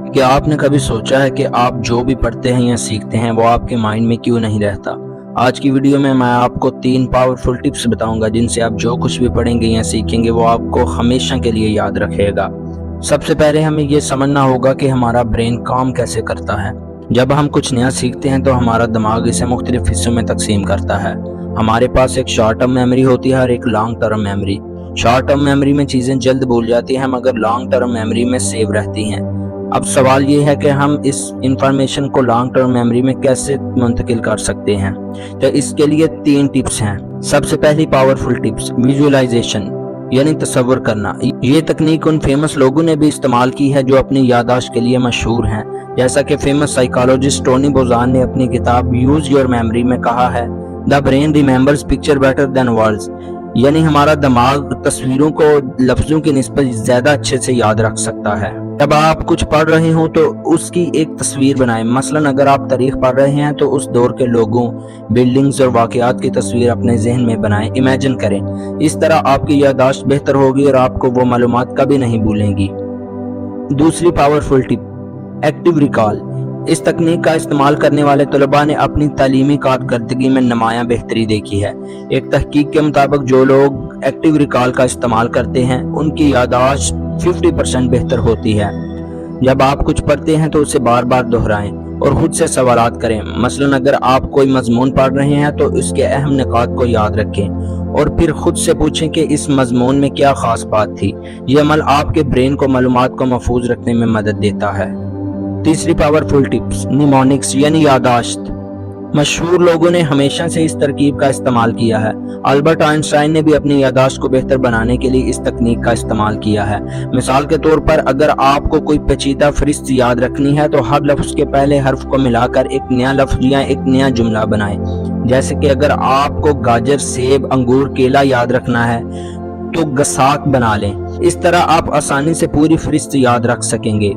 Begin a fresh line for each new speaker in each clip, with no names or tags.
क्या आपने कभी सोचा है कि आप जो भी पढ़ते हैं या सीखते हैं वो आपके माइंड में क्यों नहीं रहता? आज की वीडियो में मैं आपको 3 पावरफुल टिप्स बताऊंगा जिनसे आप जो कुछ भी पढ़ेंगे या सीखेंगे वो आपको हमेशा के लिए याद रखेगा। सबसे पहले हमें ये समझना होगा कि हमारा ब्रेन काम कैसे करता है। जब हम कुछ नया सीखते हैं तो हमारा दिमाग इसे मुख्तलिफ हिस्सों में तकसीम करता है। हमारे पास एक शॉर्ट टर्म मेमोरी होती है और एक long term memory. Short term memory में चीज़ें जल्द भूल जाती हैं मगर लॉन्ग टर्म मेमोरी में सेव रहती हैं। अब सवाल ये है कि हम इस इंफॉर्मेशन को लॉन्ग टर्म मेमोरी में कैसे मुंतकिल कर सकते हैं। तो इसके लिए 3 टिप्स हैं। सबसे पहली पावरफुल टिप्स विजुअलाइजेशन यानी तस्वर करना। ये तकनीक उन फेमस लोगों ने भी इस्तेमाल की है जो अपनी याददाश्त के लिए मशहूर हैं। जैसा कि फेमस साइकोलॉजिस्ट टोनी बोजान ने अपनी किताब यूज योर मेमोरी में कहा है, the brain remembers picture better than words, यानी हमारा दिमाग तस्वीरों को लफ्जों की निस्बत ज्यादा अच्छे से याद रख सकता है। जब आप कुछ पढ़ रहे हो तो उसकी एक तस्वीर बनाएं। मसलन अगर आप तारीख पढ़ रहे हैं तो उस दौर के लोगों, बिल्डिंग्स और वाकयात की तस्वीर अपने जहन में बनाएं, इमेजिन करें। इस तरह आपकी याददाश्त बेहतर होगी और आपको वो मालूमात कभी नहीं भूलेंगी। दूसरी पावरफुल टिप एक्टिव रिकॉल। इस तकनीक का इस्तेमाल करने वाले तलबा ने अपनी तालीमी कारकर्दगी में नुमायां बेहतरी देखी है। एक तहकीक के मुताबिक जो लोग एक्टिव रिकॉल का इस्तेमाल करते हैं उनकी याददाश्त 50% बेहतर होती है। जब आप कुछ पढ़ते हैं तो उसे बार बार दोहराएं और खुद से सवालात करें। मसलन अगर आप कोई मजमून पढ़ रहे हैं तो उसके अहम निकात को याद रखें और फिर खुद से पूछें कि इस मजमून में क्या खास बात थी। यह अमल आपके ब्रेन को मालूमात को महफूज रखने में मदद देता है। तीसरी पावरफुल टिप्स निमोनिक्स यानी याददाश्त। मशहूर लोगों ने हमेशा से इस तरकीब का इस्तेमाल किया है। अल्बर्ट आइंस्टाइन ने भी अपनी याददाश्त को बेहतर बनाने के लिए इस तकनीक का इस्तेमाल किया है। मिसाल के तौर पर अगर आपको कोई पेचीदा फहरिस्त याद रखनी है तो हर लफ्ज के पहले हर्फ को मिलाकर एक नया लफ्ज या एक नया जुमला बनाएं। जैसे कि अगर आपको गाजर, सेब, अंगूर, केला याद रखना है तो गसाक बना लें। इस तरह आप आसानी से पूरी फहरिस्त याद रख सकेंगे।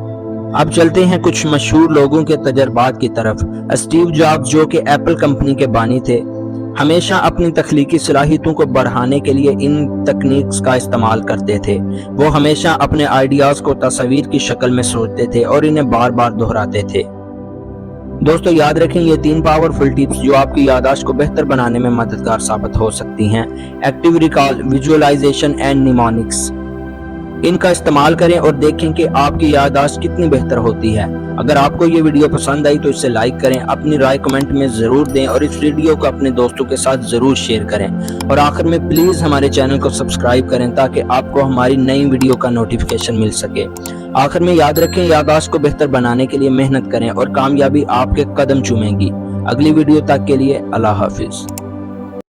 अब चलते हैं कुछ मशहूर लोगों के तजर्बात की तरफ। स्टीव जॉब्स जो कि एप्पल कंपनी के बानी थे, हमेशा अपनी तख्लीकी सलाहियतों को बढ़ाने के लिए इन तकनीक्स का इस्तेमाल करते थे। वो हमेशा अपने आइडियाज को तस्वीर की शक्ल में सोचते थे और इन्हें बार बार दोहराते थे। दोस्तों याद रखें ये 3 पावरफुल टिप्स जो आपकी याददाश्त को बेहतर बनाने में मददगार साबित हो सकती हैं। Active recall, visualisation and mnemonics. इनका इस्तेमाल करें और देखें कि आपकी याददाश्त कितनी बेहतर होती है। अगर आपको ये वीडियो पसंद आई तो इसे लाइक करें, अपनी राय कमेंट में ज़रूर दें और इस वीडियो को अपने दोस्तों के साथ ज़रूर शेयर करें। और आखिर में प्लीज़ हमारे चैनल को सब्सक्राइब करें ताकि आपको हमारी नई वीडियो का नोटिफिकेशन मिल सके। आखिर में याद रखें याददाश्त को बेहतर बनाने के लिए मेहनत करें और कामयाबी आपके कदम चूमेगी। अगली वीडियो तक के लिए अल्लाह हाफिज़।